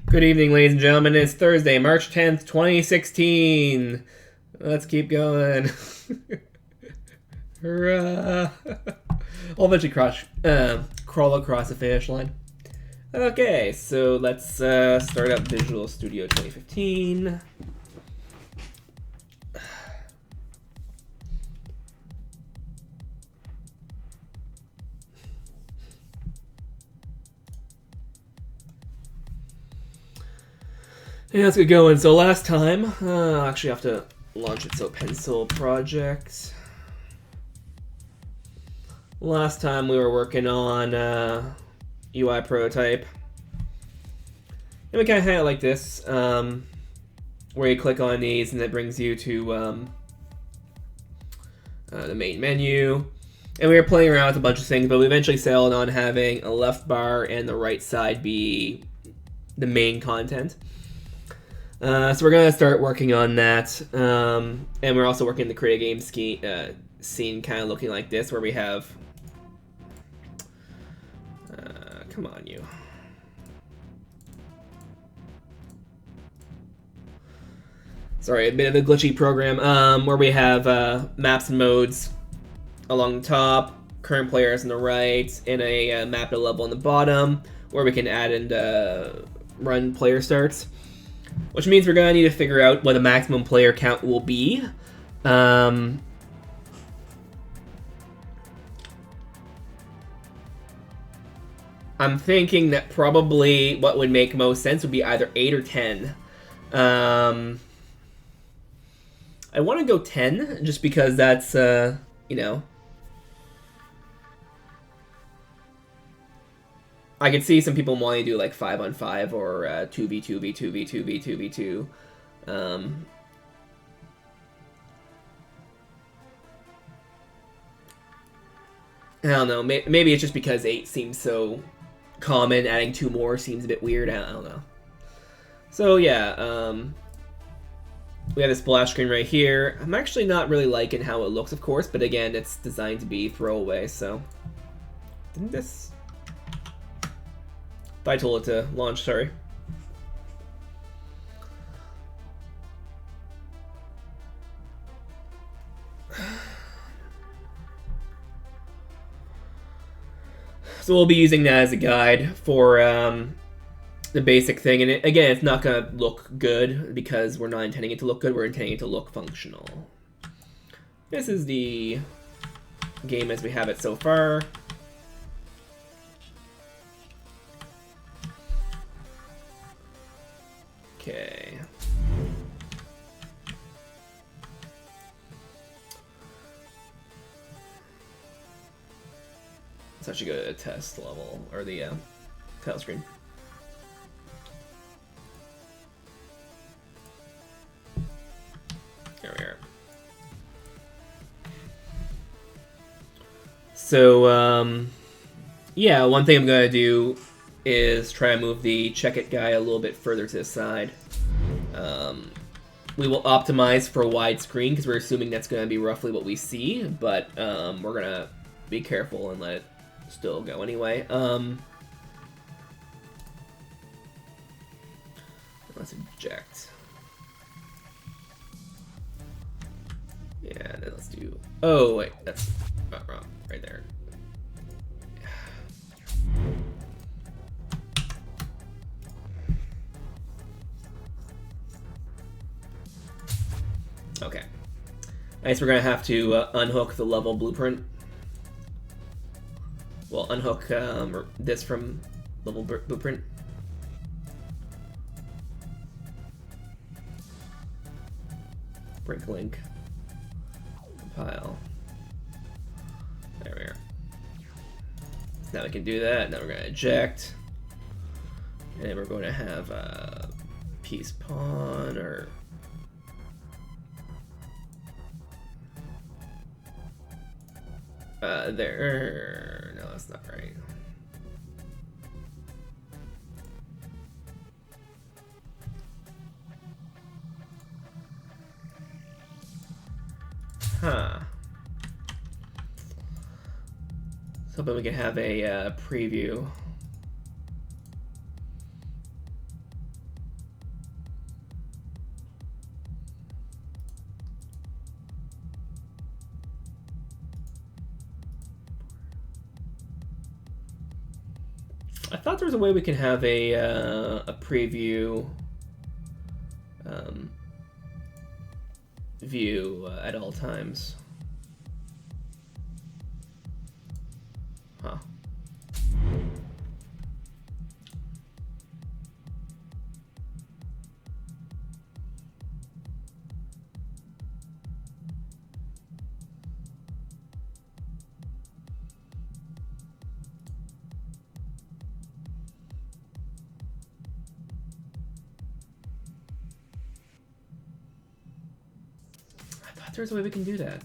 Good evening, ladies and gentlemen. It's Thursday, March 10th, 2016. Let's keep going. Hurrah. I'll eventually crawl across the finish line. Okay, so let's start up Visual Studio 2015. Yeah, let's get going. So last time, actually I have to launch it. So pencil project. Last time we were working on UI prototype. And we kind of had it like this, where you click on these and it brings you to the main menu. And we were playing around with a bunch of things, but we eventually settled on having a left bar and the right side be the main content. So we're going to start working on that. And we're also working the create a game scene kind of looking like this, where we have... come on, you. Sorry, a bit of a glitchy program, where we have maps and modes along the top, current players on the right, and a map to level on the bottom, where we can add and run player starts. Which means we're going to need to figure out what the maximum player count will be. I'm thinking that probably what would make most sense would be either 8 or 10. I want to go 10, just because that's, you know... I could see some people wanting to do like 5-on-5 or 2v2v, 2v2v, 2v2. I don't know. Maybe it's just because 8 seems so common. Adding 2 more seems a bit weird. I don't know. So yeah, we have this splash screen right here. I'm actually not really liking how it looks, of course, but again, it's designed to be throwaway. So didn't this? I told it to launch, sorry. So we'll be using that as a guide for the basic thing. And again, it's not going to look good because we're not intending it to look good. We're intending it to look functional. This is the game as we have it so far. Okay. Let's actually go to the test level, or the title screen. There we are. So, yeah, one thing I'm going to do is try to move the check it guy a little bit further to the side. We will optimize for widescreen because we're assuming that's going to be roughly what we see, but we're going to be careful and let it still go anyway. Let's eject. Yeah, then let's do... Oh, wait, that's wrong. Right there. Okay. I guess we're going to have to unhook the level blueprint. Well, unhook this from level blueprint. Break link. Compile. There we are. So now we can do that. Now we're going to eject. And then we're going to have piece pawn or... there. No, that's not right. Huh. So hoping we can have a preview. I thought there was a way we can have a preview view at all times. Huh. I thought there was a way we can do that.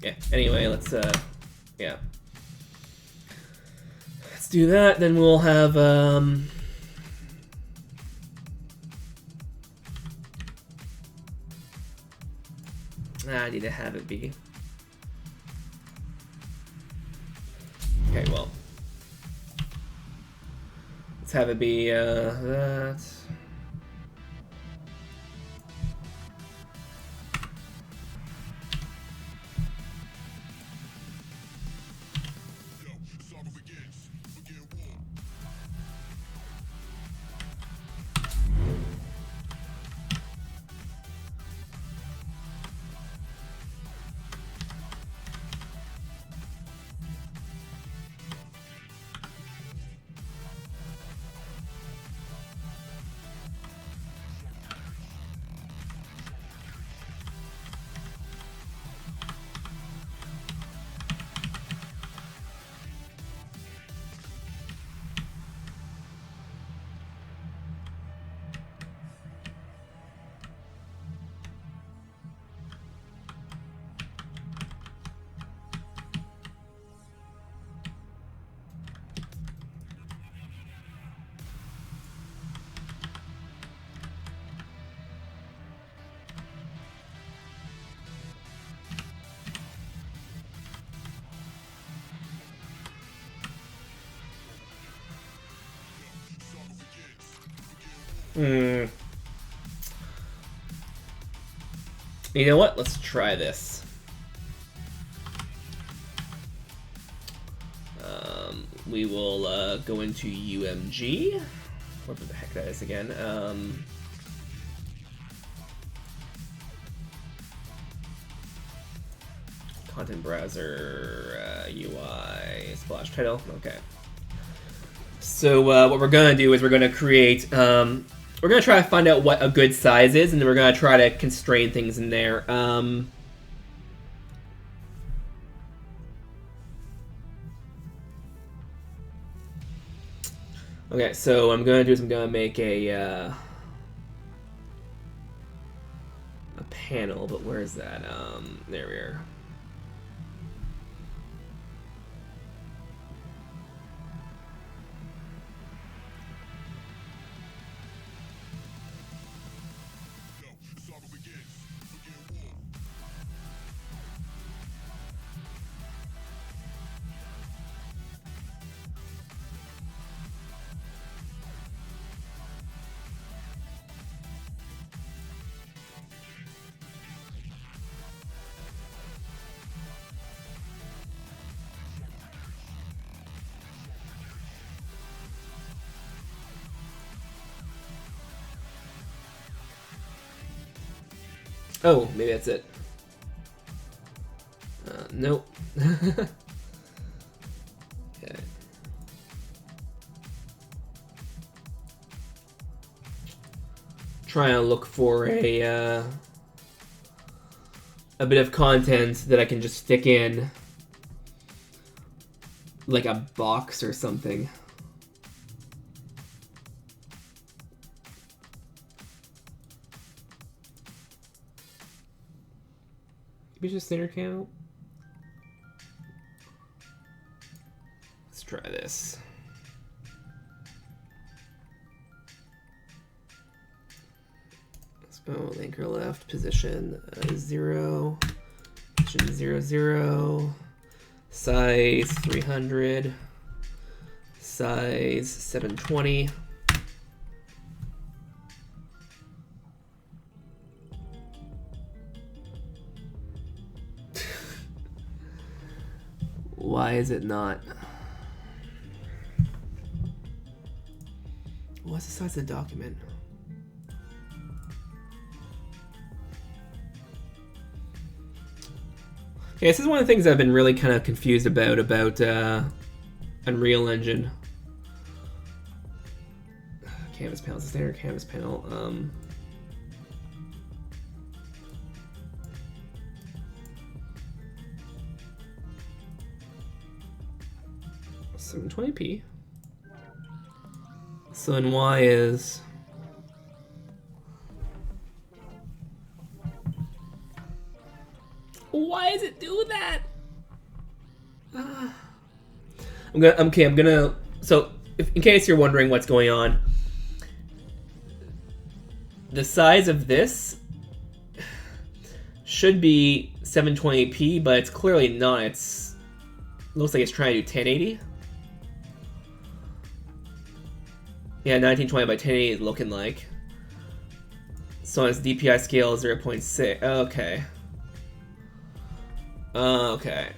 Yeah, anyway, let's yeah. Let's do that, then we'll have I need to have it be. Okay, well. Let's have it be that. You know what? Let's try this. We will go into UMG. Whatever the heck that is again. Content browser, UI, splash title. Okay. So what we're gonna do is we're gonna create. We're gonna try to find out what a good size is, and then we're gonna try to constrain things in there. Okay, so what I'm gonna do is I'm gonna make a panel, but where is that? There we are. Oh, maybe that's it. Nope. Okay. Trying to look for a bit of content that I can just stick in, like a box or something. Maybe just center count. Let's try this. Let's go anchor left, position 0, position 0, 0, size 300, size 720. Why is it not? What's the size of the document? Okay, this is one of the things I've been really kind of confused about Unreal Engine. Canvas panel, is a standard canvas panel. 720p. So then Y is... Why does it do that? I'm gonna. So, in case you're wondering what's going on, the size of this should be 720p, but it's clearly not. It looks like it's trying to do 1080. Yeah, 1920 by 1080 is looking like. So on its DPI scale, 0.6. Okay. Okay.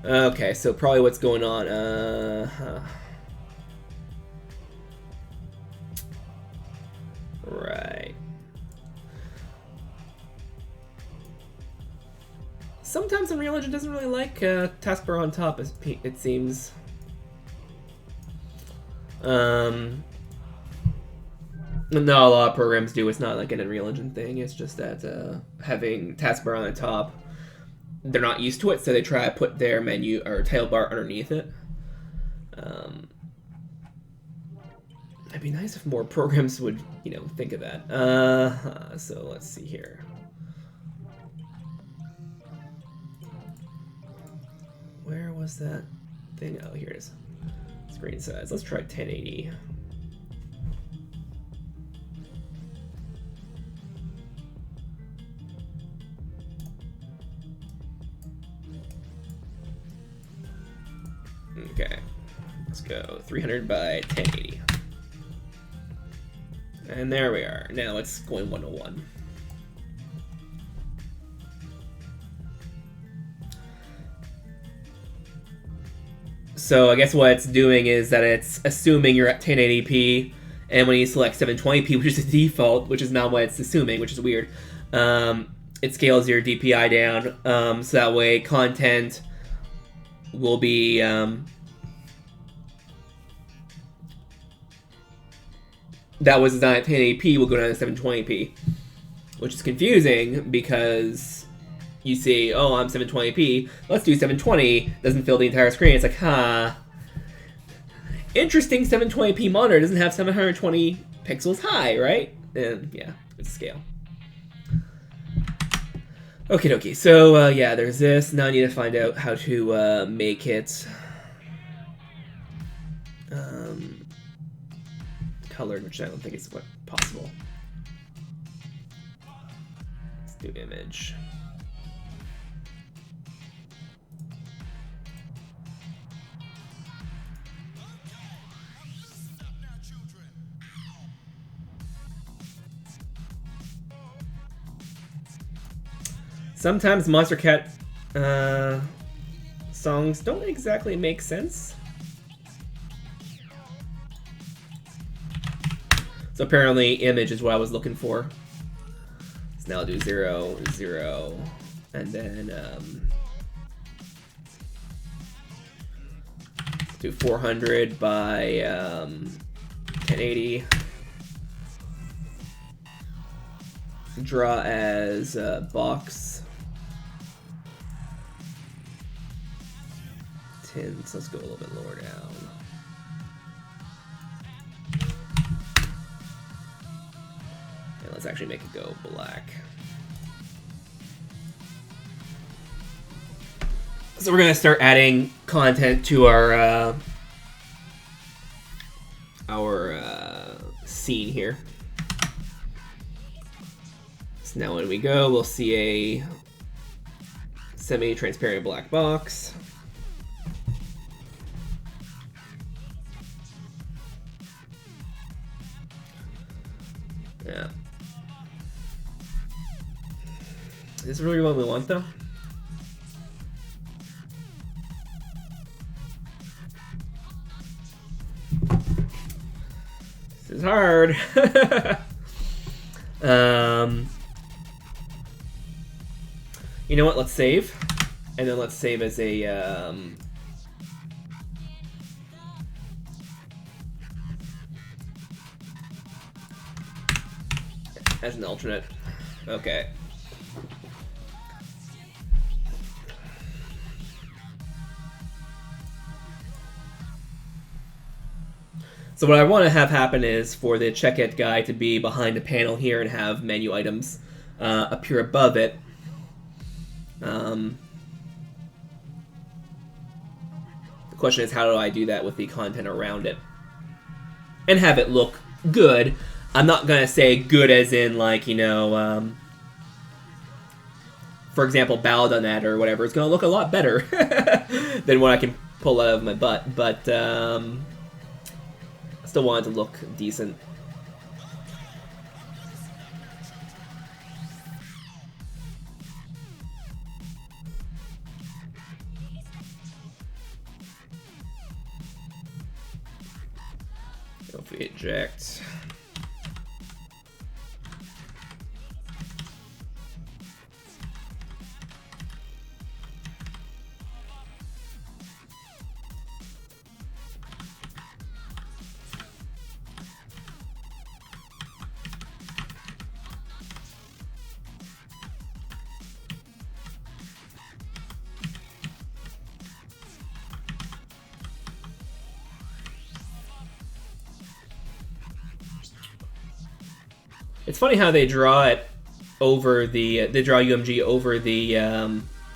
Okay, so probably what's going on. Right. Sometimes Unreal Engine doesn't really like taskbar on top, it seems. Not a lot of programs do. It's not like an Unreal Engine thing. It's just that having taskbar on the top, they're not used to it, so they try to put their menu or title bar underneath it. It'd be nice if more programs would, you know, think of that. So let's see here. Where was that thing? Oh, here it is. Screen size. Let's try 1080. Okay. Let's go 300 by 1080. And there we are. Now let's go in 101. So I guess what it's doing is that it's assuming you're at 1080p, and when you select 720p, which is the default, which is not what it's assuming, which is weird, it scales your DPI down, so that way content will be that was designed at 1080p will go down to 720p, which is confusing because you see, oh, I'm 720p, let's do 720, doesn't fill the entire screen. It's like, huh, interesting, 720p monitor doesn't have 720 pixels high, right? And yeah, it's a scale. Okie dokie, so yeah, there's this. Now I need to find out how to make it colored, which I don't think is possible. Let's do image. Sometimes Monster Cat songs don't exactly make sense. So apparently image is what I was looking for. So now I'll do 0, 0, and then do 400 by 1080. Draw as box. Tints, let's go a little bit lower down. And let's actually make it go black. So we're gonna start adding content to our scene here. So now when we go, we'll see a semi-transparent black box. Yeah. Is this really what we want, though? This is hard. You know what? Let's save, and then let's save as a as an alternate. Okay. So what I want to have happen is for the check it guy to be behind a panel here and have menu items appear above it. The question is, how do I do that with the content around it? And have it look good. I'm not going to say good as in, like, you know, for example, Ballad or whatever. It's going to look a lot better than what I can pull out of my butt. But I still want it to look decent. If we eject. It's funny how they draw it over the they draw UMG over the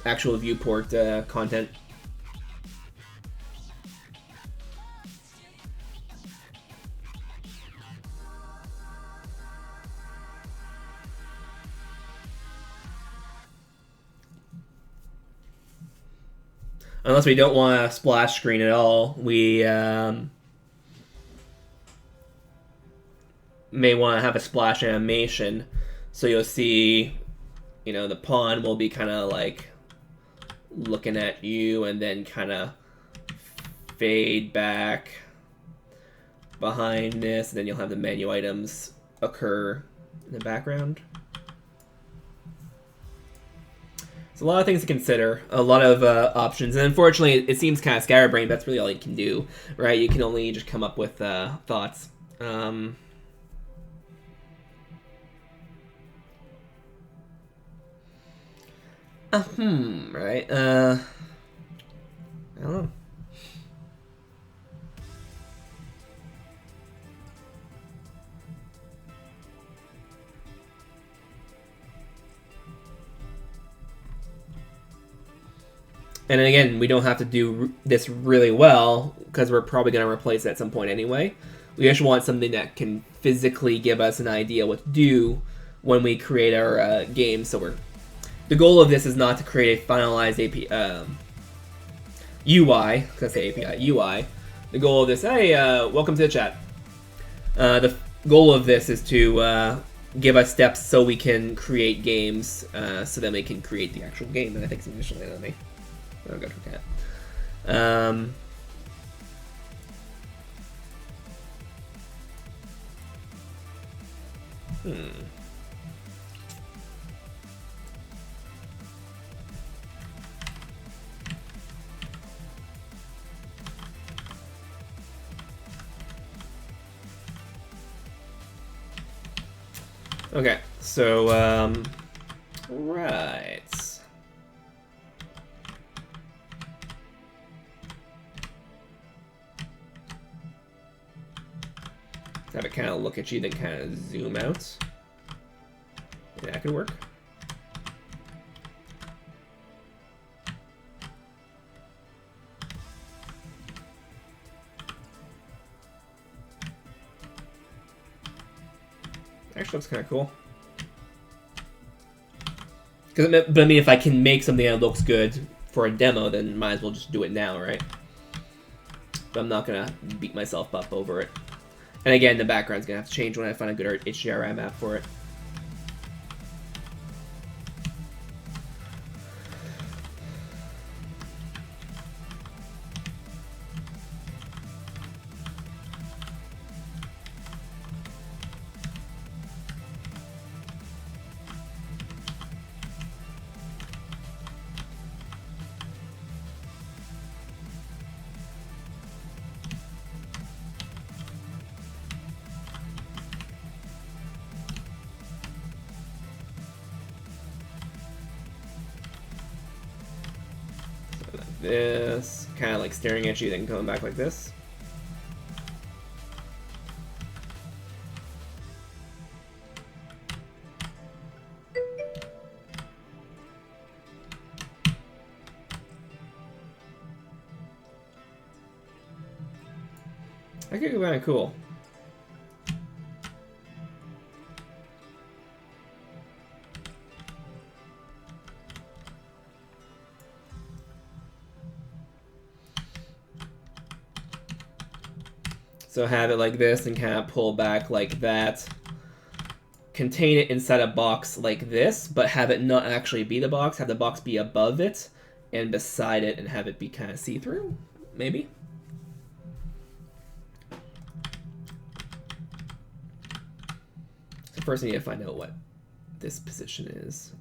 actual viewport content. Unless we don't want a splash screen at all, we may want to have a splash animation, so you'll see, you know, the pawn will be kind of like looking at you and then kind of fade back behind this, and then you'll have the menu items occur in the background. So a lot of things to consider, a lot of options, and unfortunately it seems kind of scatterbrained, but that's really all you can do, right? You can only just come up with thoughts. Right, I don't know. And again, we don't have to do this really well, because we're probably going to replace it at some point anyway. We just want something that can physically give us an idea what to do when we create our game, so the goal of this is not to create a finalized UI, because I say API, UI. The goal of this, hey, welcome to the chat. The goal of this is to give us steps so we can create games, so then we can create the actual game. And I think it's initially on me. I'll go for cat. Okay, so, right. Have it kind of look at you, then kind of zoom out. Yeah, that could work. Actually looks kind of cool. But I mean, if I can make something that looks good for a demo, then might as well just do it now, right? But I'm not gonna beat myself up over it. And again, the background's gonna have to change when I find a good HDRI map for it. This, kind of like staring at you, then coming back like this. That could be kind of cool. So have it like this and kind of pull back like that. Contain it inside a box like this, but have it not actually be the box. Have the box be above it and beside it and have it be kind of see-through, maybe? So first I need to find out what this position is.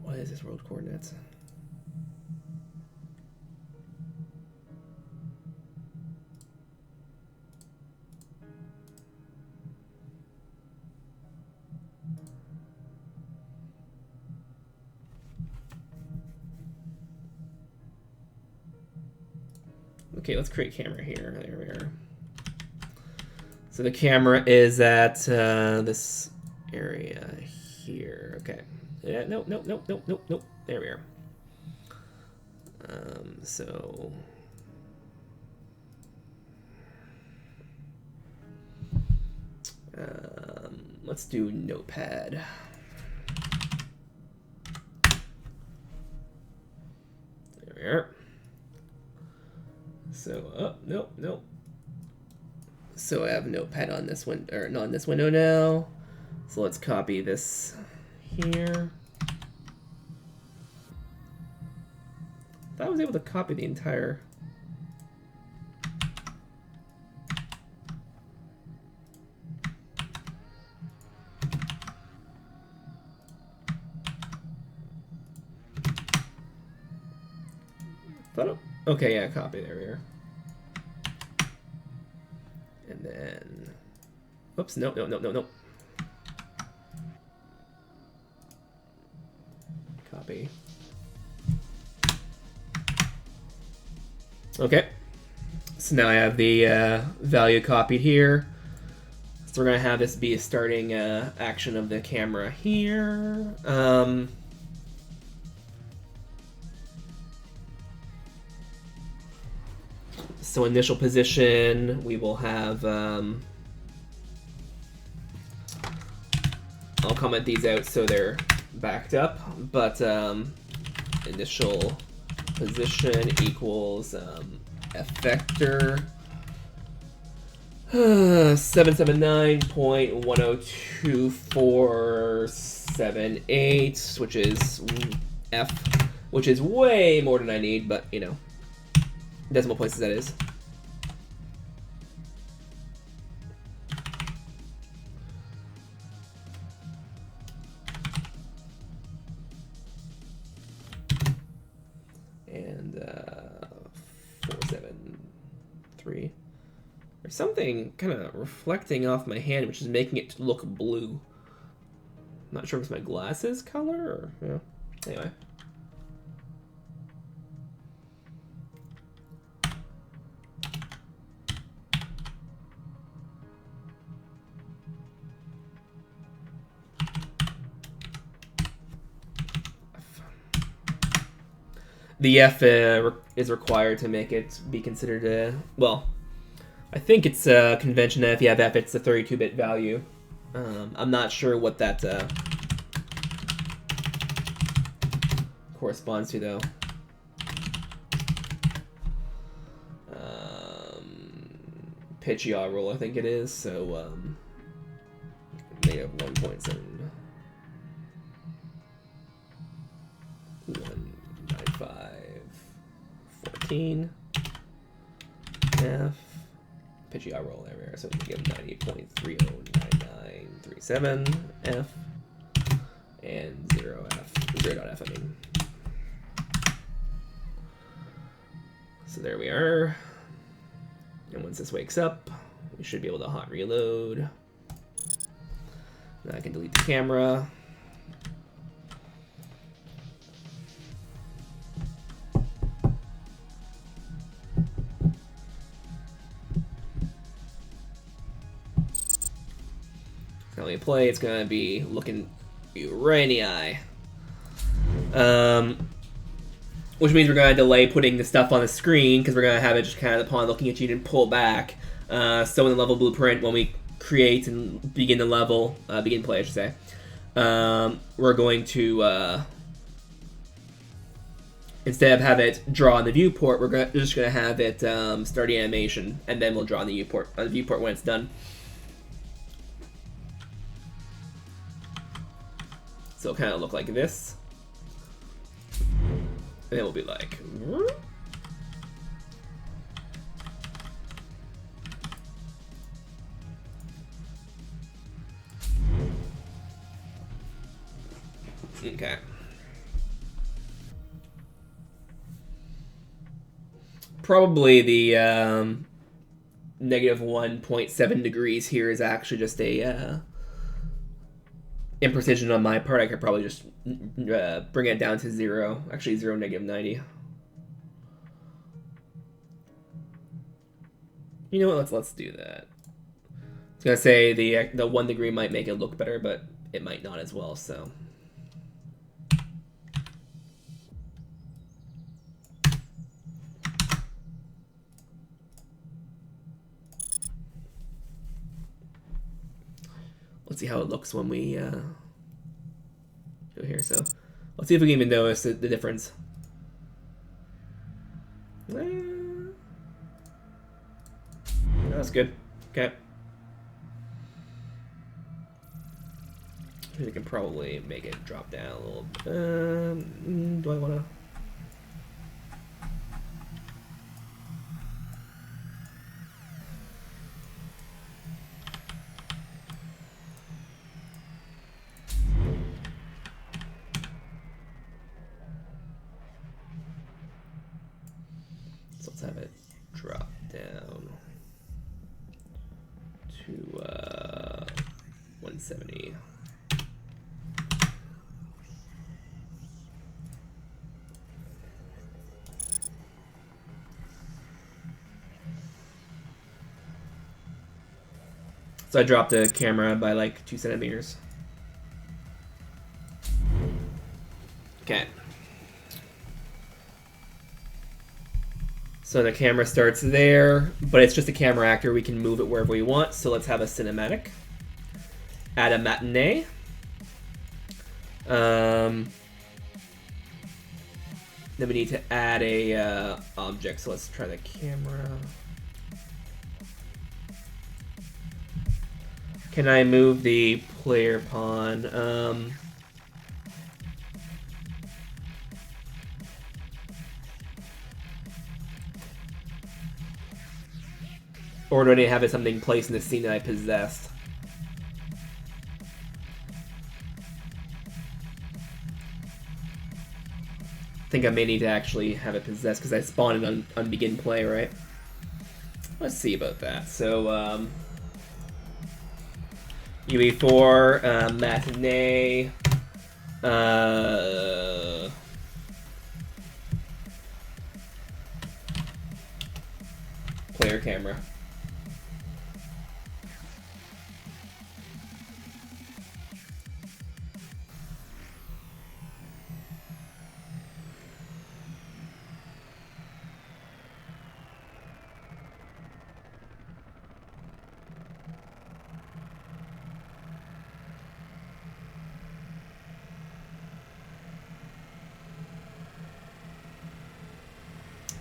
What is this world coordinates? Okay, let's create camera here. There we are. So the camera is at this area here. Okay. Yeah, nope. There we are. So let's do Notepad. There we are. So, nope. So I have Notepad on this one, or not on this window now. So let's copy this here. I thought I was able to copy the entire. Okay, yeah, copy, there we are. And then, oops, nope. Copy. Okay, so now I have the value copied here. So we're gonna have this be a starting action of the camera here. So initial position, we will have, I'll comment these out so they're backed up, but initial position equals effector 779.102.478, which is F, which is way more than I need, but you know, decimal places that is. And 473. There's something kind of reflecting off my hand, which is making it look blue. I'm not sure if it's my glasses color or, yeah. Anyway. The F is required to make it be considered a, well, I think it's a convention that if you have F, it's a 32-bit value. I'm not sure what that corresponds to, though. pitch yaw roll, I think it is. So negative 1.7. 195 14 F pitch yaw roll there, so we can give 90.309937 F and 0 F 0.F. I mean. So there we are. And once this wakes up, we should be able to hot reload. Now I can delete the camera. So when we play, it's gonna be looking you right in the eye. Which means we're going to delay putting the stuff on the screen because we're going to have it just kind of the pawn looking at you and pull back. So in the level blueprint, when we create and begin the level, begin play I should say, we're going to, instead of have it draw on the viewport, we're just going to have it start the animation, and then we'll draw on the viewport when it's done. So it'll kind of look like this. And it will be like, okay. Probably the negative 1.7 degrees here is actually just a imprecision on my part. I could probably just bring it down to 0. Actually, 0, negative 90. You know what? Let's do that. I was gonna say the 1 degree might make it look better, but it might not as well. So. Let's see how it looks when we go here. So let's see if we can even notice the difference. That's good. Okay. We can probably make it drop down a little bit. Do I want to? Let's have it drop down to 170. So I dropped the camera by like 2 centimeters. Okay. So the camera starts there, but it's just a camera actor. We can move it wherever we want. So let's have a cinematic. Add a matinee. Then we need to add a object. So let's try the camera. Can I move the player pawn? Or do I need to have it something placed in the scene that I possessed? I think I may need to actually have it possessed because I spawned it on begin play, right? Let's see about that. So, UE4, matinee, player camera.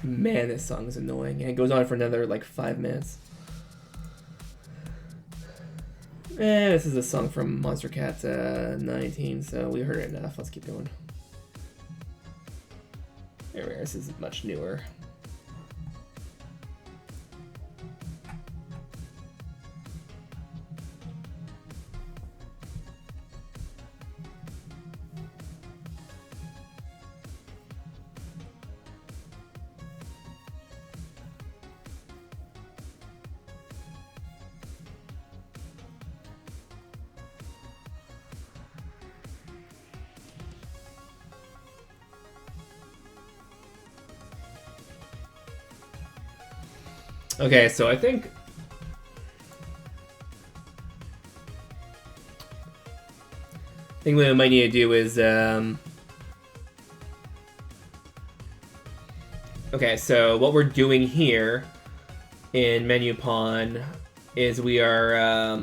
Man, this song is annoying, and it goes on for another like 5 minutes. This is a song from Monster Cat 19, so we heard it enough. Let's keep going. There we are. This is much newer. Okay, so I think what we might need to do is okay, so what we're doing here in menu pawn is we are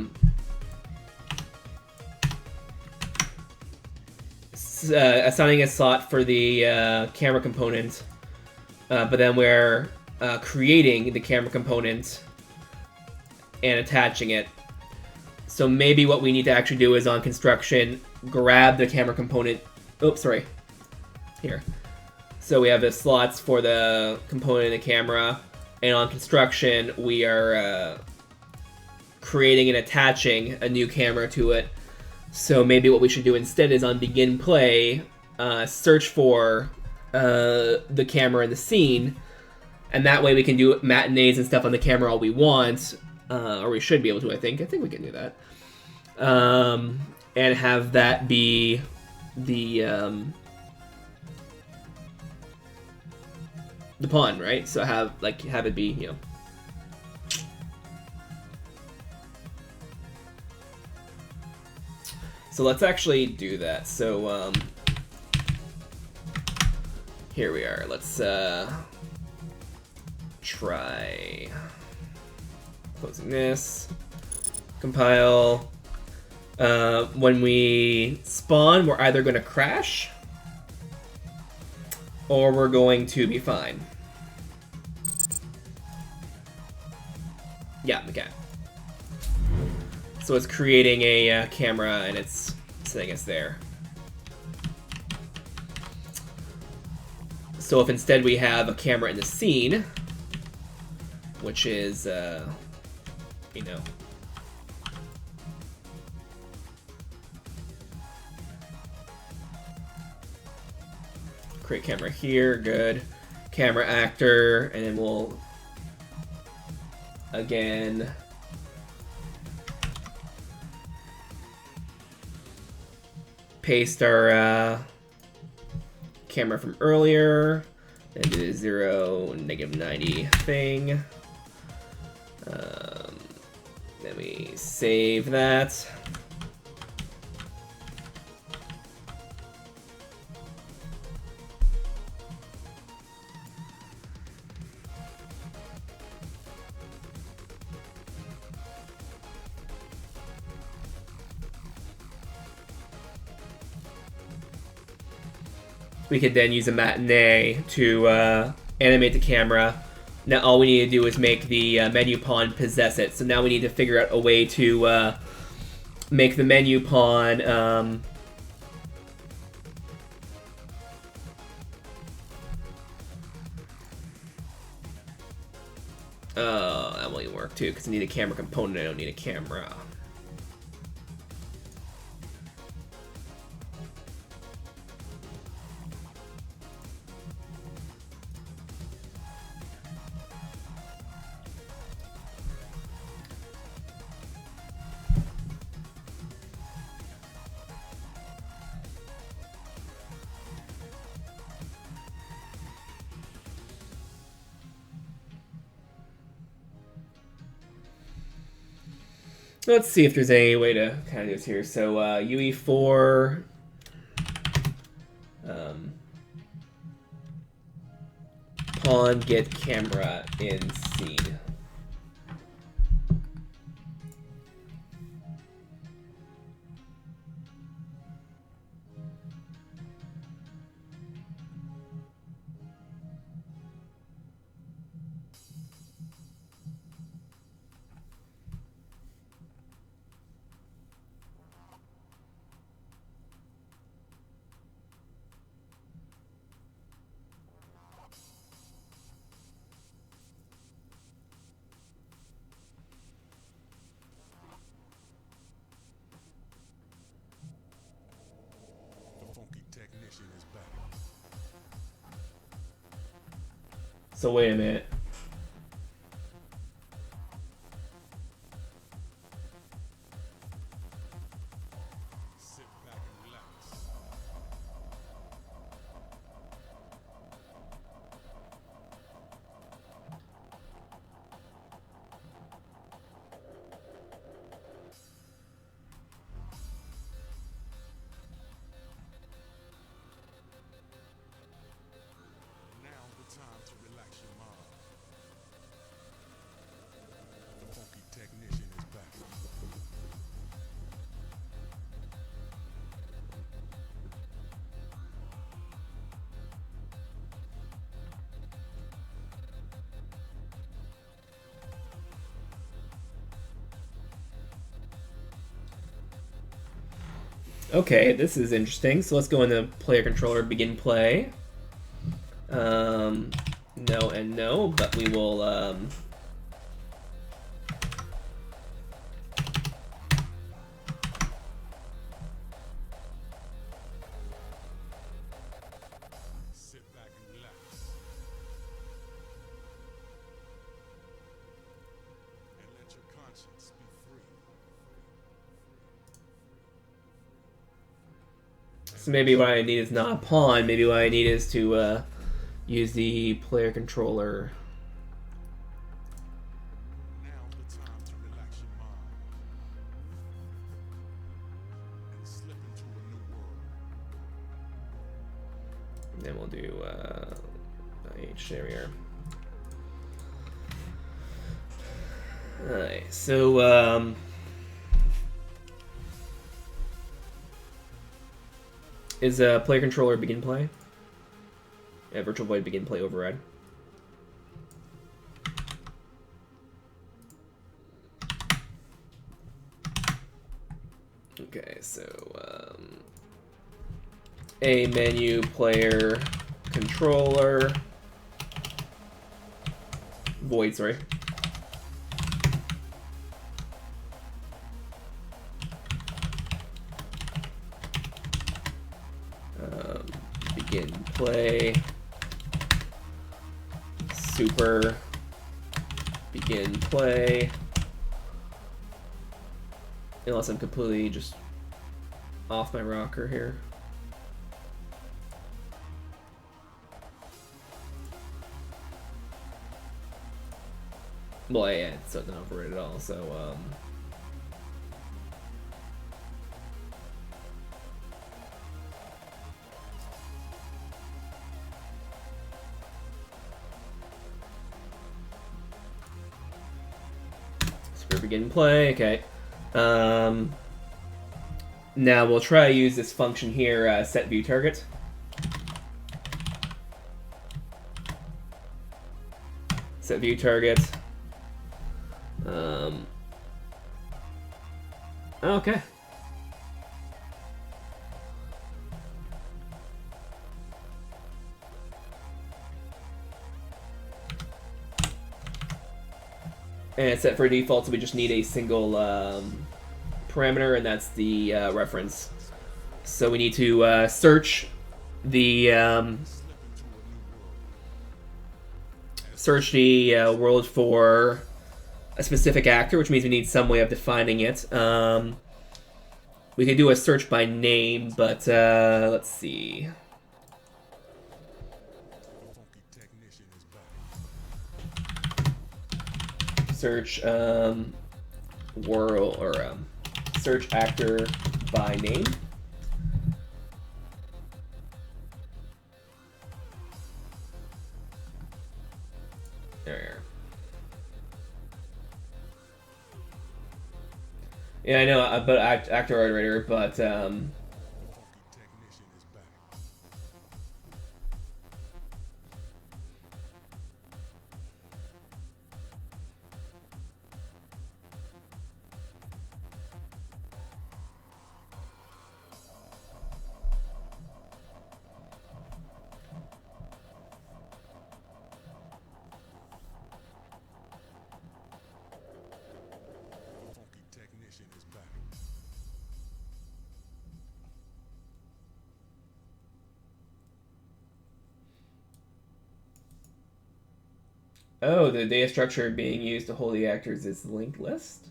assigning a slot for the camera component, but then we're creating the camera component and attaching it. So maybe what we need to actually do is on construction, grab the camera component. Oops, sorry. Here. So we have the slots for the component and the camera, and on construction we are creating and attaching a new camera to it. So maybe what we should do instead is on begin play, search for the camera in the scene, and that way we can do matinees and stuff on the camera all we want, or we should be able to, I think. I think we can do that. And have that be the pawn, right? So have it be, you know. So let's actually do that. So here we are. Let's try closing this, compile. When we spawn, we're either going to crash or we're going to be fine. Yeah, okay. So it's creating a camera and it's setting us there. So if instead we have a camera in the scene, which is, you know, create camera here, good. Camera actor, and then we'll, again, paste our camera from earlier, and do the 0, -90 thing. Then we save that. We could then use a matinee to animate the camera. Now all we need to do is make the menu pawn possess it. So now we need to figure out a way to make the menu pawn that won't work too, because I need a camera component, I don't need a camera. Let's see if there's any way to kind of do this here. So UE4, pawn get camera in scene. So wait a minute. Okay, this is interesting. So let's go into player controller, begin play. No and no, but we will sit back and relax. And let your conscience be free. So maybe what I need is not a pawn. Maybe what I need is to use the player controller. Now's the time to relax your mind and slip into a new world. And then we'll do H. There we are. Alright, so is player controller begin play? Yeah, virtual void begin play override. Okay, so a menu player controller void, sorry. Begin play super begin play, unless I'm completely just off my rocker here. Well, yeah, it's not overrated at all, so super begin play, okay. Now we'll try to use this function here, set view target. Set view target. Okay. And it's set for default, so we just need a single parameter, and that's the reference. So we need to search the world for a specific actor, which means we need some way of defining it. We could do a search by name, but let's see. Search world or search actor by name. There we are. Yeah, I know, but actor art writer, but Oh, the data structure being used to hold the actors is linked list?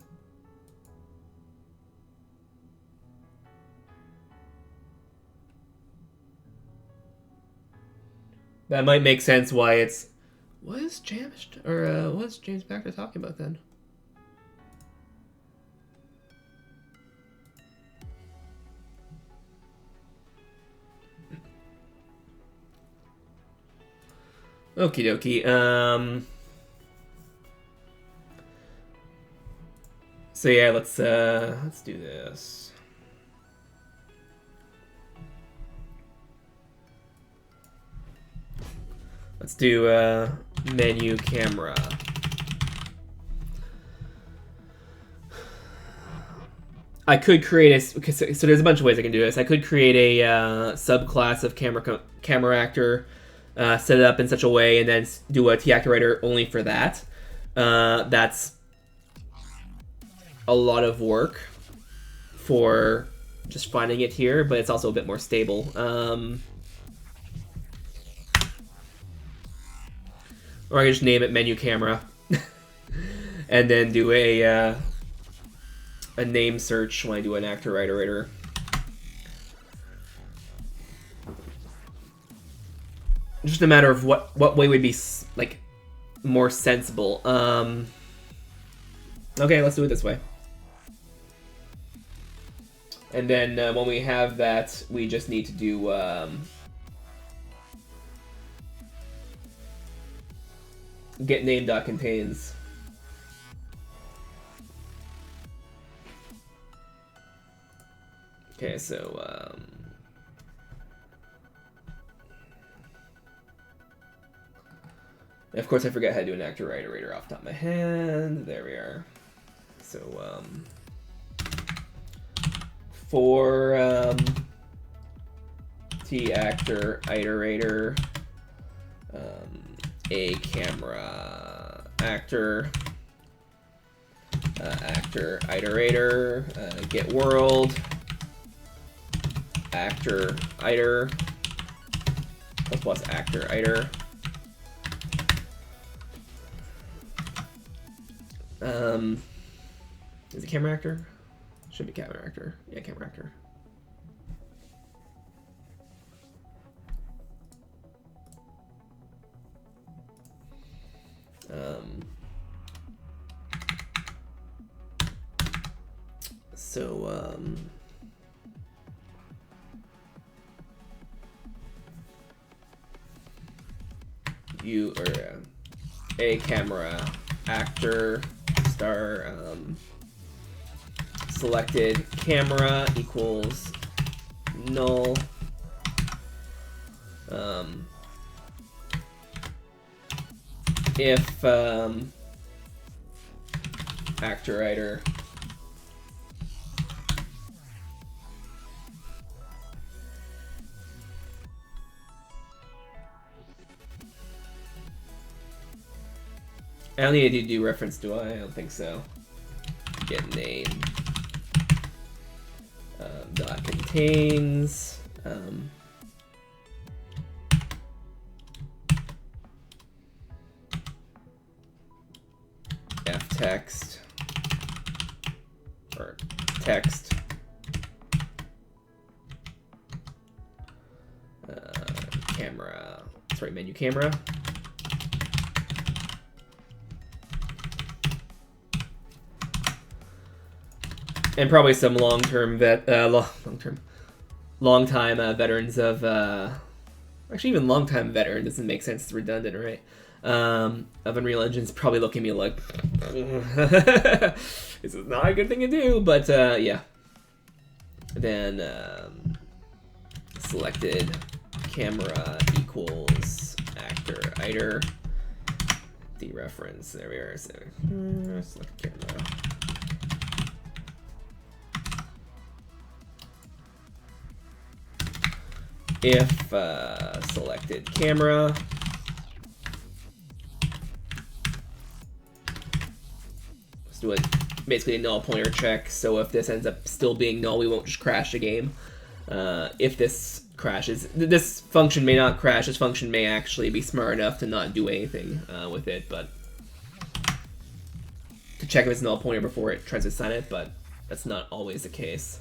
That might make sense why it's... What is what's James Baxter talking about then? Okie dokie. So yeah, let's do this. Let's do menu camera. I could create a so there's a bunch of ways I can do this. I could create a subclass of camera actor, set it up in such a way, and then do a T actor writer only for that. That's a lot of work for just finding it here, but it's also a bit more stable. Or I can just name it menu camera, and then do a name search when I do an actor writer. Just a matter of what way would be like more sensible. Okay, let's do it this way. And then when we have that, we just need to do get name.contains. Okay, so of course I forget how to do an actor writer off the top of my head. There we are. So for T actor iterator, a camera actor, actor iterator, get world, actor iter plus actor iter. Is it camera actor? Should be camera actor. Yeah, camera actor. You or a camera actor star selected camera equals null. If actor writer I don't need to do reference, do I? I don't think so. Get name dot contains f text or text camera, sorry, menu camera. And probably some long-time veterans of actually even long-time veteran doesn't make sense. It's redundant, right? Of Unreal Engine's probably looking at me like this is not a good thing to do, but yeah. Then selected camera equals actor iter dereference. There we are. So select camera. If selected camera let's do basically a null pointer check. So if this ends up still being null, we won't just crash the game. If this crashes, this function may not crash. This function may actually be smart enough to not do anything with it, but to check if it's null pointer before it tries to assign it, but that's not always the case.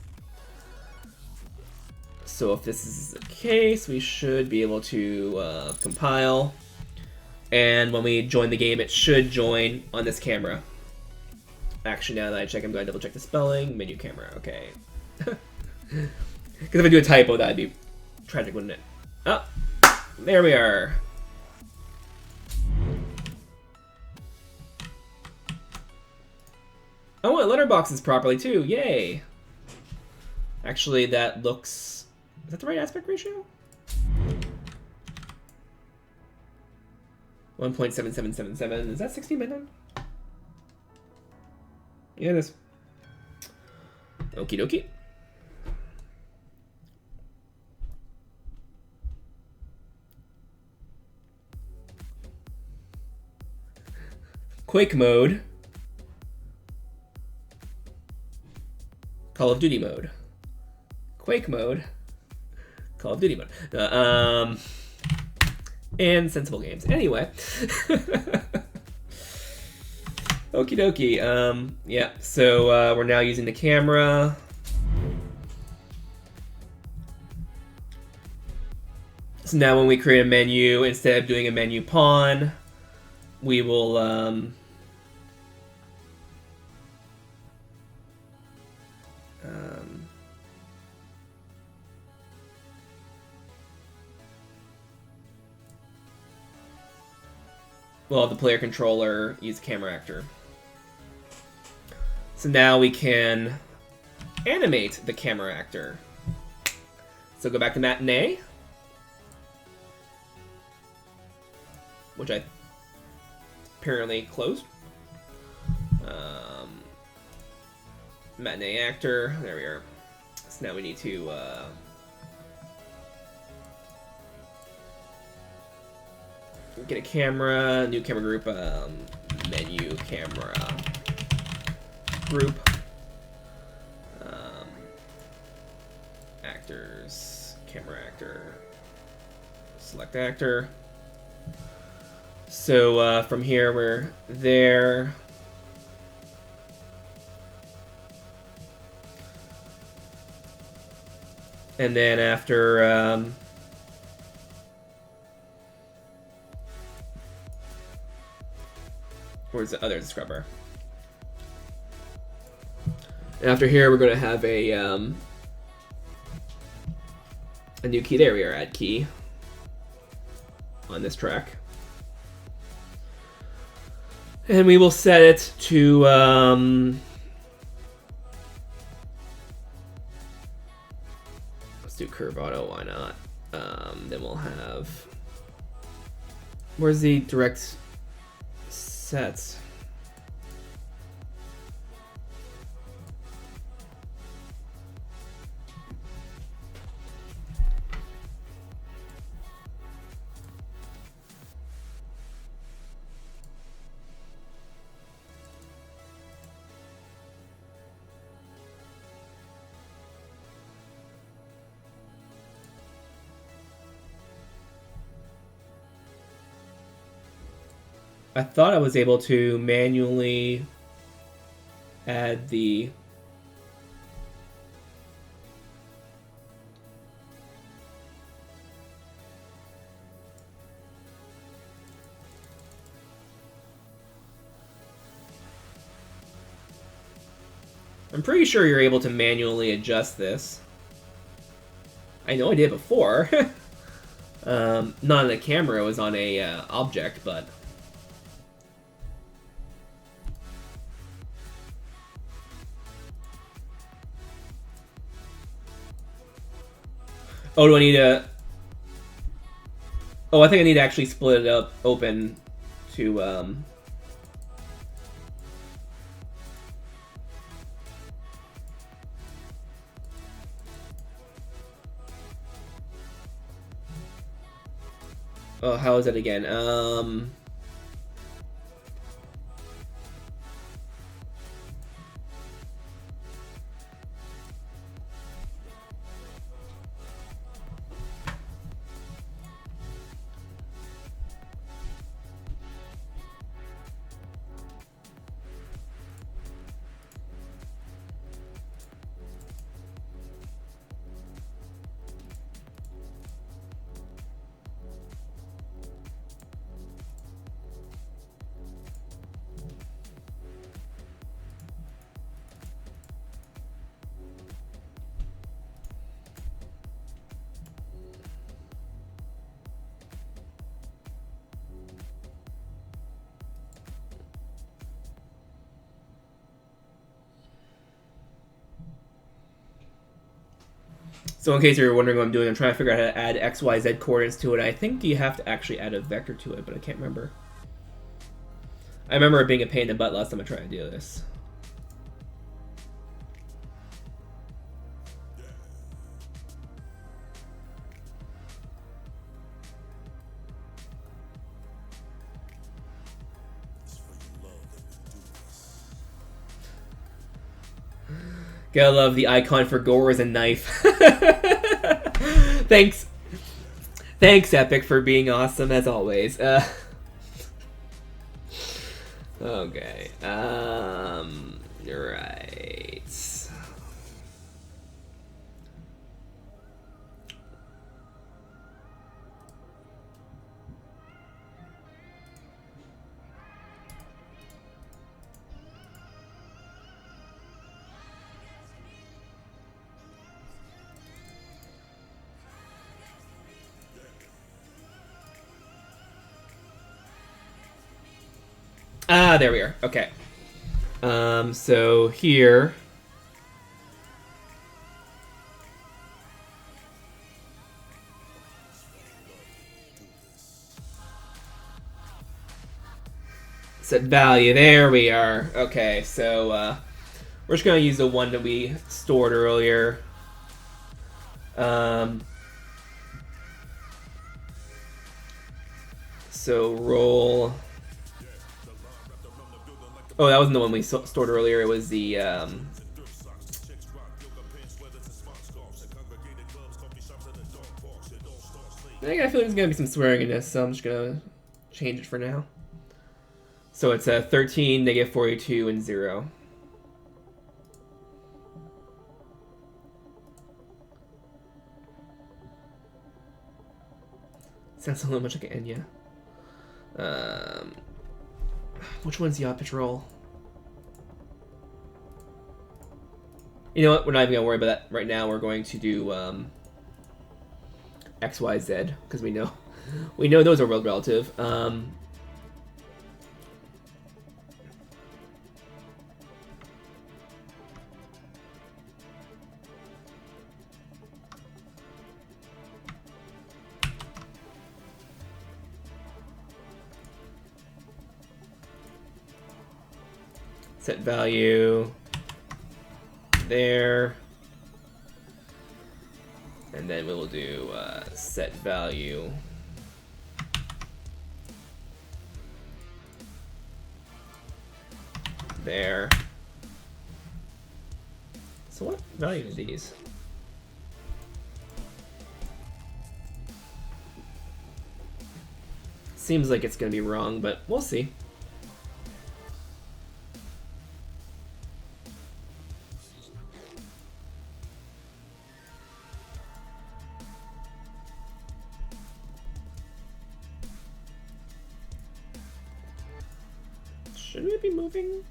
So if this is the case, we should be able to compile. And when we join the game, it should join on this camera. Actually, now that I check, I'm going to double check the spelling. Menu camera, okay. Because if I do a typo, that'd be tragic, wouldn't it? Oh, there we are. Oh, it letterboxes properly too. Yay. Actually, that looks... Is that the right aspect ratio? 1.7777. Is that 16 by 9? Yeah, it is. Okie dokie. Quake mode. Call of Duty mode. Quake mode. Call of Duty mode. And sensible games. Anyway. Okie dokie. Yeah, so we're now using the camera. So now when we create a menu, instead of doing a menu pawn, we will well, the player controller use camera actor. So now we can animate the camera actor. So go back to Matinee, which I apparently closed. Matinee actor, there we are. So now we need to get a camera, new camera group, menu camera group, actors, camera actor, select actor. So from here we're there. And then after where's the other scrubber? And after here, we're going to have a new key. There we are, add key on this track. And we will set it to let's do curve auto, why not? Then we'll have, where's the direct sets? I thought I was able to manually add the I'm pretty sure you're able to manually adjust this. I know I did before. Not on a camera, it was on a object, but oh, do I need to... Oh, I think I need to actually split it up open to... Oh, how is it again? So in case you're wondering what I'm doing, I'm trying to figure out how to add x, y, z coordinates to it. I think you have to actually add a vector to it, but I can't remember. I remember it being a pain in the butt last time I tried to do this. Gotta love the icon for gore is a knife. Thanks. Thanks, Epic, for being awesome as always. Okay. Right. Ah, there we are. Okay. So here. Set value. There we are. Okay, so we're just gonna use the one that we stored earlier. So roll. Oh, that wasn't the one we stored earlier. It was the I feel like there's gonna be some swearing in this, so I'm just gonna change it for now. So it's a 13, -42, and 0. Sounds a little much like an Enya. Which one's Yacht Patrol? You know what? We're not even gonna worry about that right now. We're going to do X, Y, Z because we know those are world relative. Set value there, and then we will do set value there. So what value are these? Seems like it's gonna be wrong, but we'll see. Should we be moving?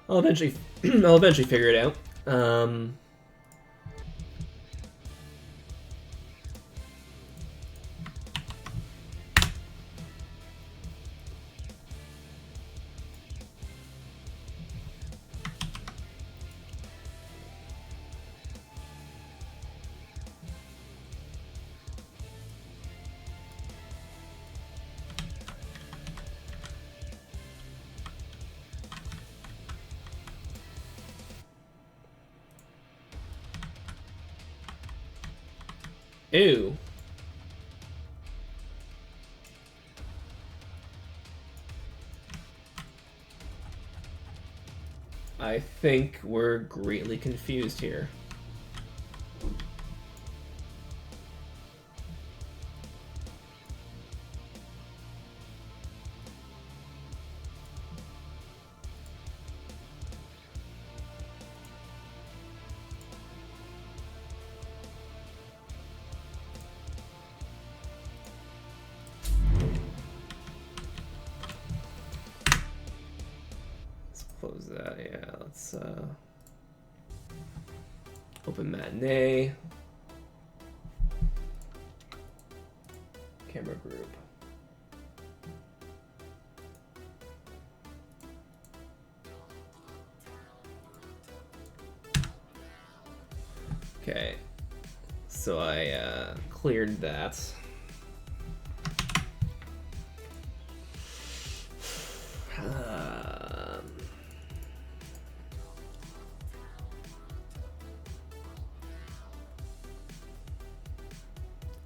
I'll eventually figure it out. Ew. I think we're greatly confused here. Let's open Matinee. Camera group. Okay, so I cleared that.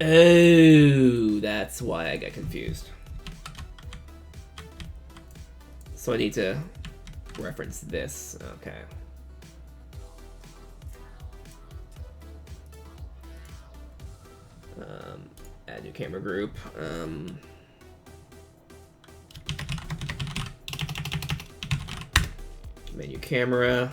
Oh, that's why I got confused. So I need to reference this. Okay. Add new camera group. Menu camera.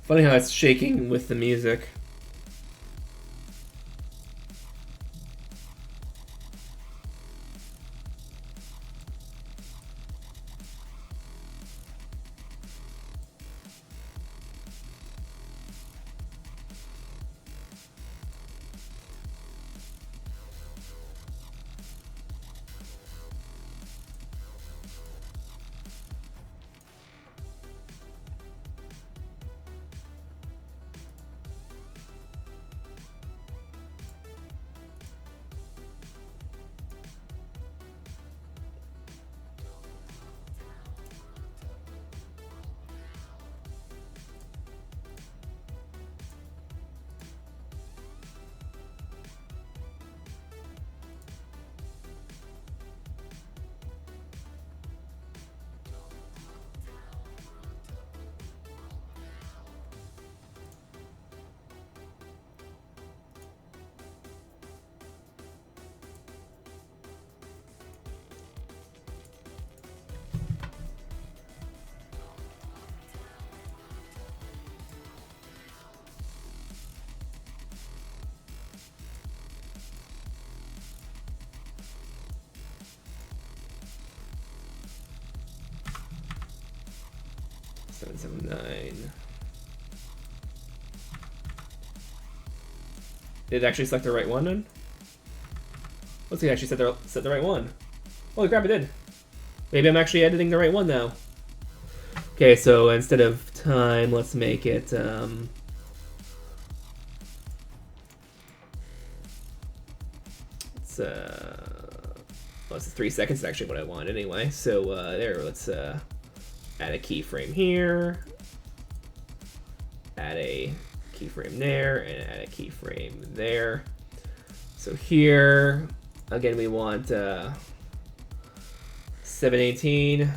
Funny how it's shaking with the music. $779. Did it actually select the right one then? Let's see, actually set the right one. Holy crap, it did. Maybe I'm actually editing the right one now. Okay, so instead of time, let's make it well, it's 3 seconds is actually what I want anyway. So there, let's add a keyframe here, add a keyframe there, and add a keyframe there. So here, again, we want 718.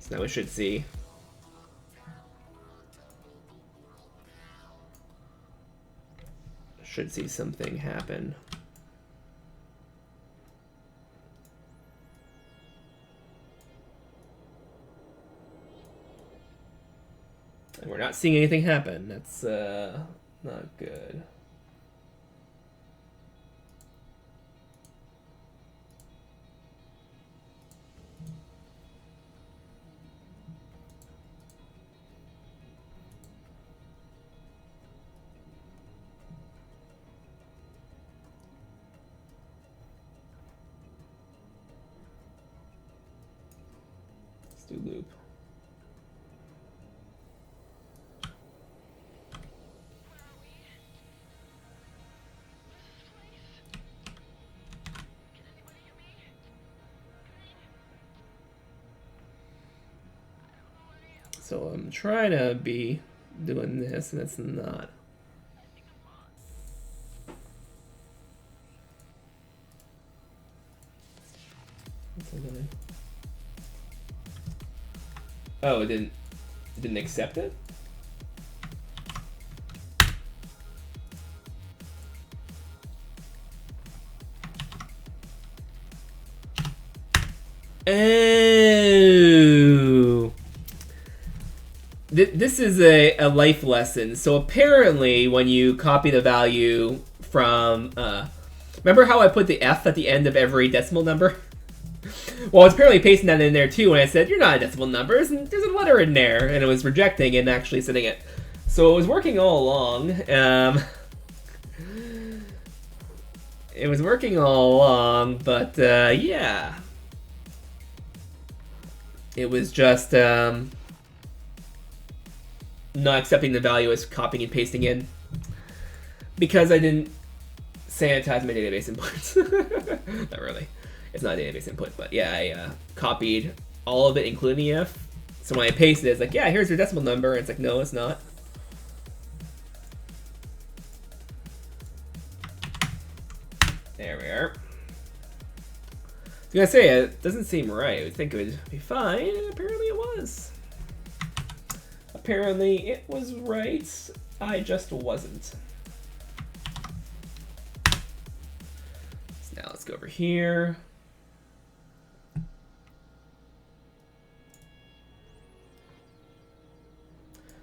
So now we should see something happen. And we're not seeing anything happen. That's not good. Let's do loop. So I'm trying to be doing this, and it's not. Oh, it didn't accept it? Oh. this is a life lesson. So apparently, when you copy the value from, remember how I put the F at the end of every decimal number? Well, I was apparently pasting that in there too when I said, you're not a decimal number, there's a letter in there, and it was rejecting and actually setting it. So it was working all along. It was working all along, but yeah. It was just not accepting the value as copying and pasting in because I didn't sanitize my database inputs. Not really. It's not a database input, but yeah, I copied all of it, including the F. So when I pasted it, it's like, yeah, here's your decimal number. And it's like, no, it's not. There we are. I was gonna say, it doesn't seem right. I would think it would be fine. Apparently it was. Apparently it was right. I just wasn't. So now let's go over here.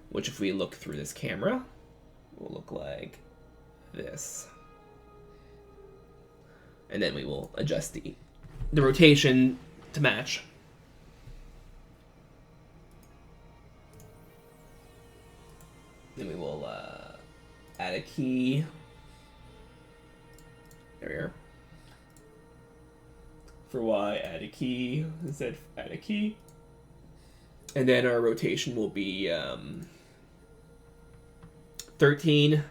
Which, if we look through this camera, will look like this. And then we will adjust the rotation to match. Then we will add a key. There we are. For Y, add a key. Z, add a key. And then our rotation will be 13,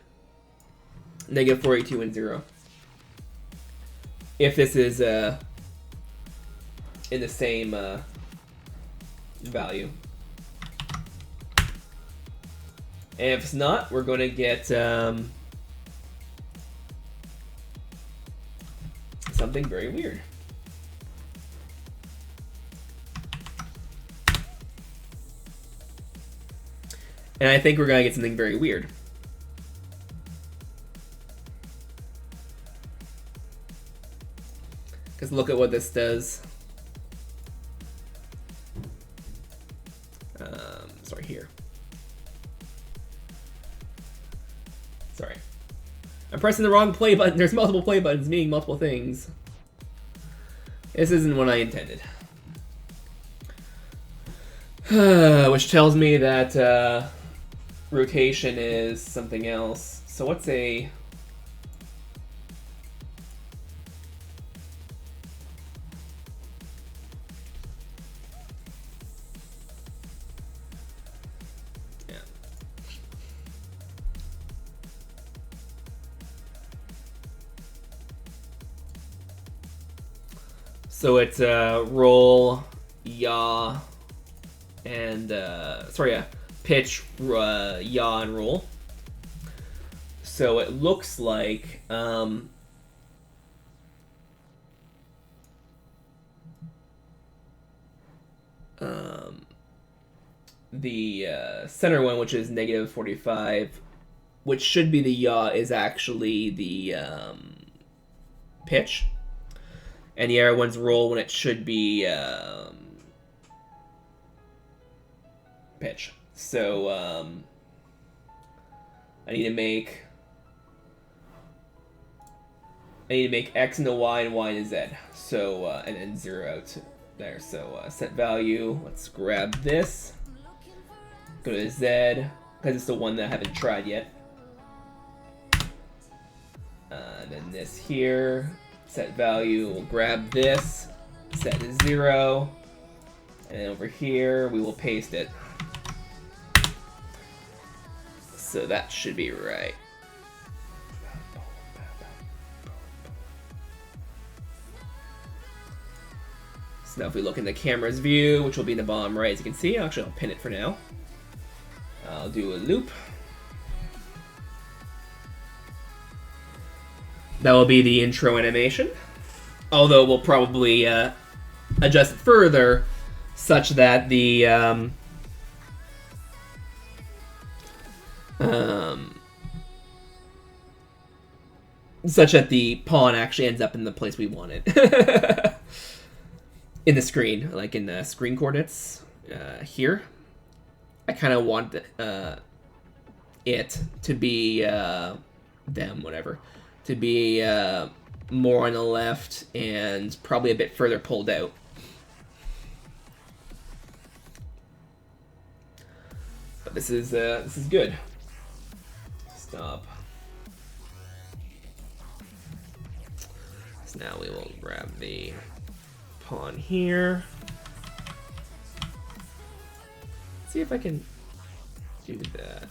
negative 482, and 0. If this is in the same value. And if it's not, we're going to get something very weird. And I think we're going to get something very weird. Because look at what this does. Sorry, here. Sorry. I'm pressing the wrong play button. There's multiple play buttons meaning multiple things. This isn't what I intended. Which tells me that rotation is something else. So what's a... So it's roll, yaw, and pitch, yaw, and roll. So it looks like the center one, which is negative 45, which should be the yaw, is actually the pitch. And the arrow one's roll when it should be pitch. So I need to make X into Y and Y into Z. So and then 0 out there. So set value. Let's grab this. Go to Z because it's the one that I haven't tried yet. And then this here. Set value, we'll grab this, set to 0, and then over here we will paste it. So that should be right. So now if we look in the camera's view, which will be in the bottom right, as you can see, actually I'll pin it for now. I'll do a loop. That will be the intro animation, although we'll probably adjust it further such that the pawn actually ends up in the place we want it in the screen, like in the screen coordinates here. I kind of want it to be them, whatever, to be more on the left and probably a bit further pulled out. But this is good. Stop. So now we will grab the pawn here. See if I can do that.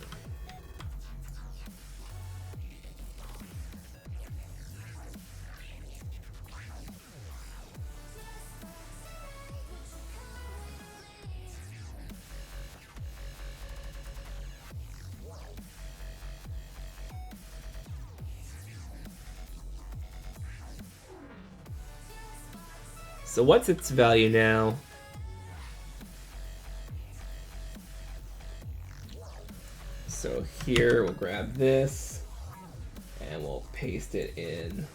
So what's its value now? So here we'll grab this and we'll paste it in.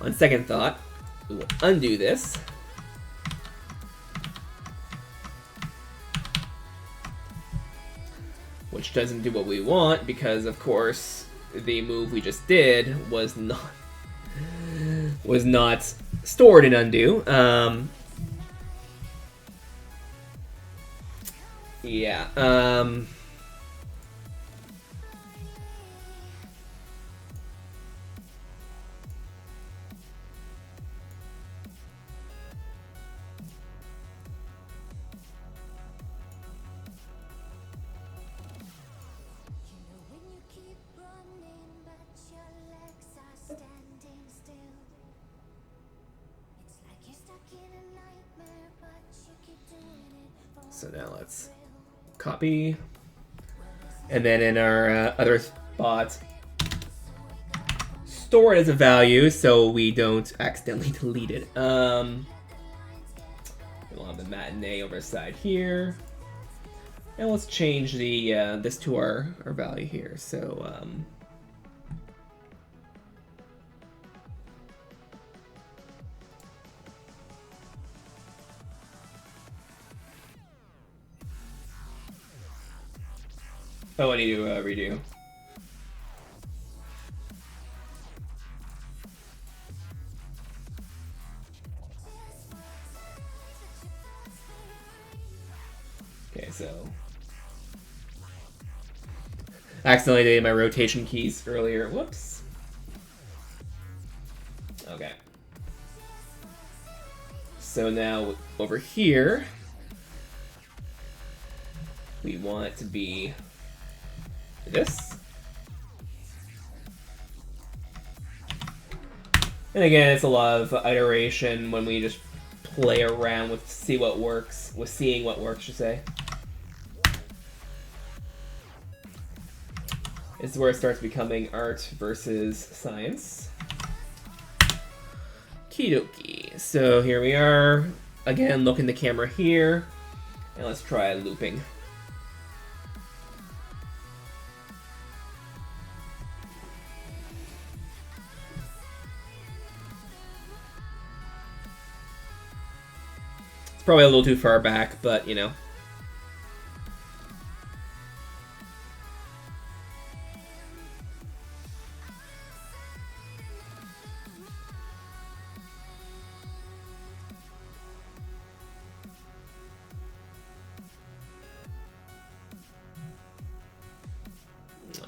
On second thought, we will undo this. Which doesn't do what we want because, of course, the move we just did was not stored in undo. Yeah. So now let's copy, and then in our other spot, store it as a value so we don't accidentally delete it. We'll have the matinee over the side here, and let's change the this to our value here. So oh, I need to redo. Okay, so accidentally did my rotation keys earlier. Whoops. Okay. So now over here, we want it to be this. And again, it's a lot of iteration when we just play around with seeing what works, I should say. This is where it starts becoming art versus science. Kidoki. So here we are. Again, look in the camera here. And let's try looping. It's probably a little too far back, but you know.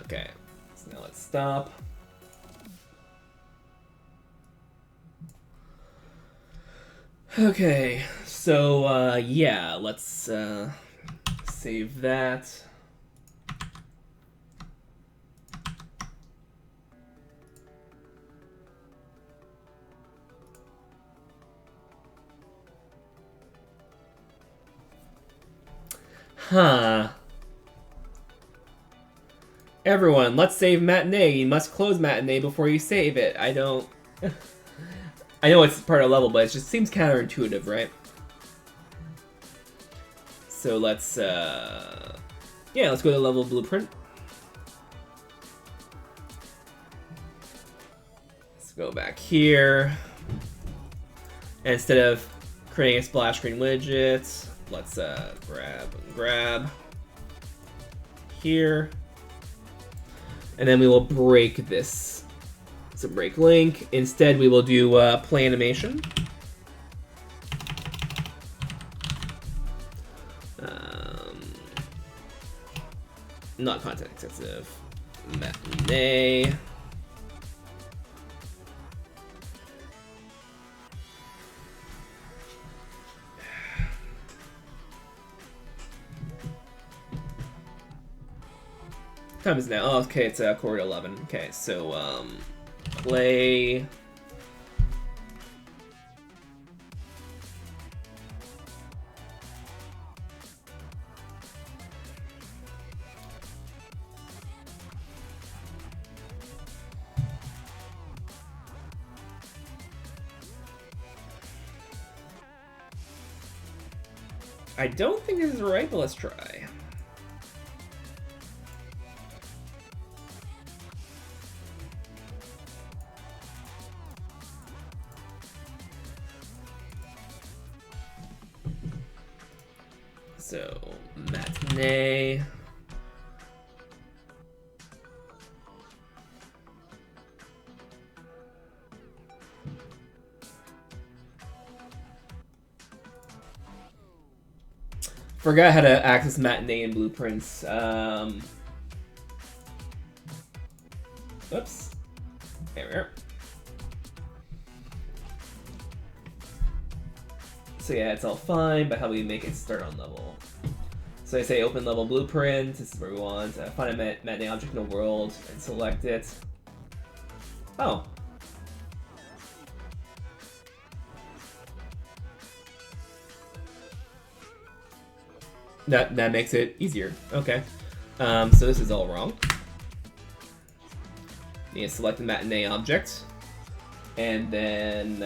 Okay, so now let's stop. Okay, so yeah, let's save that. Huh. Everyone, let's save Matinee. You must close Matinee before you save it. I don't... I know it's part of level, but it just seems counterintuitive, right? So let's, yeah, let's go to level blueprint. Let's go back here. And instead of creating a splash screen widget, let's grab here. And then we will break this. So break link. Instead, we will do play animation. Not context sensitive. Matinee. Time is now. Oh, okay, it's quarter to 11. Okay, so play. I don't think this is right, but let's try. So, Matinee. Forgot how to access Matinee and blueprints. Oops. There we are. So yeah, it's all fine, but how do we make it start on level? So I say open level blueprint. This is where we want. Find a Matinee object in the world and select it. Oh. That makes it easier. Okay. So this is all wrong. You need to select the Matinee object, and then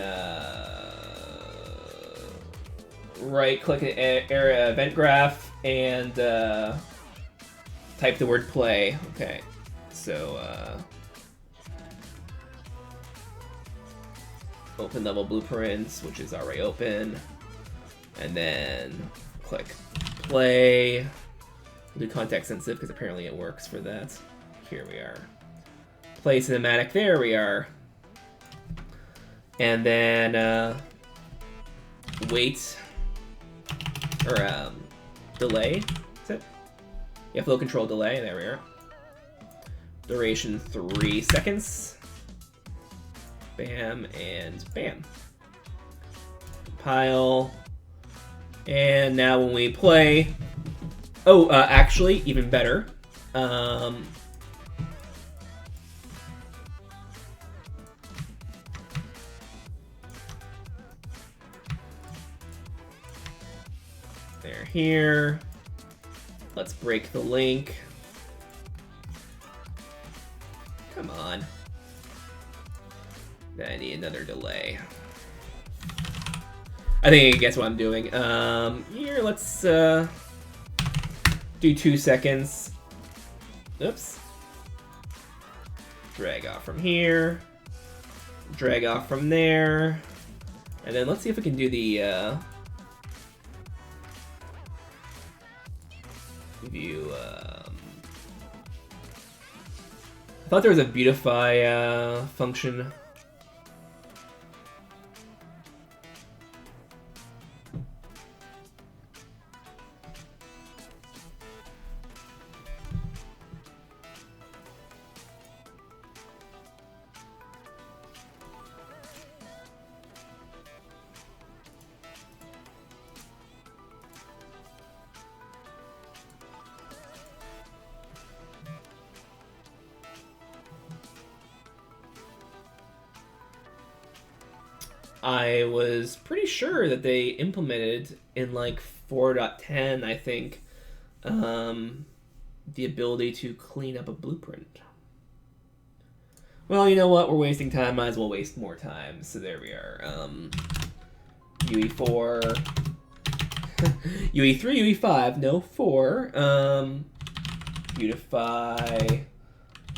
right-click an area event graph and type the word play. Okay. So open level blueprints, which is already open, and then click play. We'll do context sensitive because apparently it works for that. Here we are. Play cinematic. There we are. And then wait or delay. Is it? Yeah, flow control delay. There we are. Duration 3 seconds. Bam and bam. Compile. And now when we play, actually, even better. They're here. Let's break the link. Come on. Then I need another delay. I think it gets what I'm doing. Here, let's do 2 seconds. Oops. Drag off from here. Drag off from there. And then let's see if we can do the view. I thought there was a beautify function. I was pretty sure that they implemented in like 4.10, I think, the ability to clean up a blueprint. Well, you know what? We're wasting time. Might as well waste more time. So there we are. UE4, UE3, UE5. No, 4. Beautify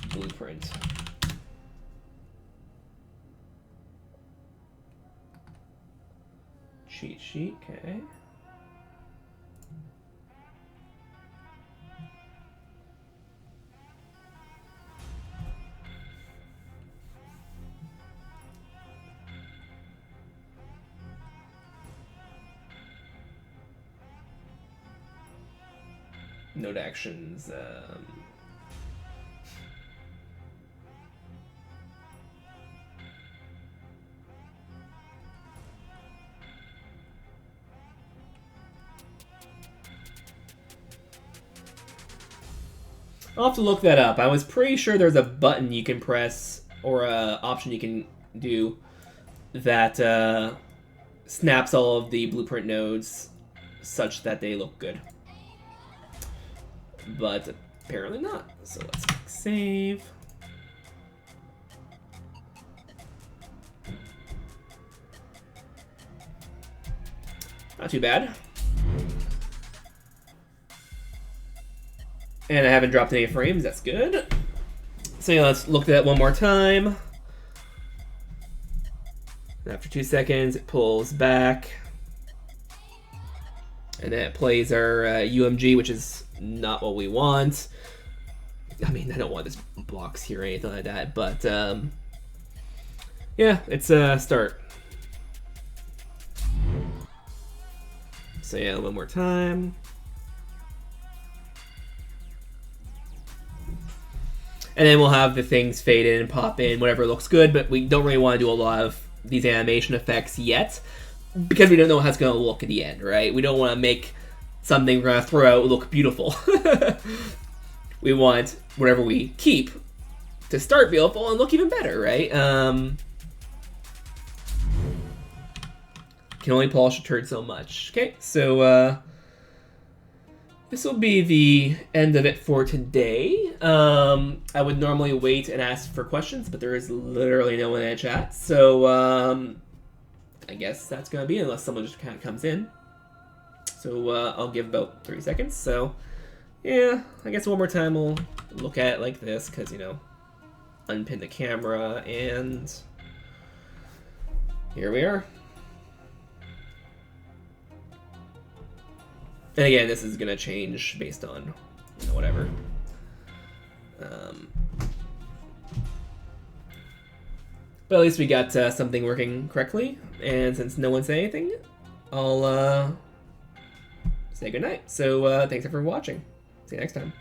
blueprint. cheat sheet, okay. Node actions. I'll have to look that up. I was pretty sure there's a button you can press or a option you can do that snaps all of the blueprint nodes such that they look good. But apparently not. So let's click save. Not too bad. And I haven't dropped any frames, that's good. So yeah, let's look at that one more time. After 2 seconds, it pulls back. And then it plays our UMG, which is not what we want. I mean, I don't want this blocks here or anything like that, but yeah, it's a start. So yeah, one more time. And then we'll have the things fade in and pop in, whatever looks good, but we don't really want to do a lot of these animation effects yet, because we don't know how it's going to look at the end, right? We don't want to make something we're going to throw out look beautiful. We want whatever we keep to start beautiful and look even better, right? Can only polish a turd so much. Okay, so this will be the end of it for today. I would normally wait and ask for questions, but there is literally no one in the chat. So I guess that's going to be, unless someone just kind of comes in. So I'll give about 30 seconds. So yeah, I guess one more time we'll look at it like this, because, you know, unpin the camera, and here we are. And again, this is gonna change based on, you know, whatever. But at least we got something working correctly. And since no one said anything, I'll say goodnight. So thanks for watching. See you next time.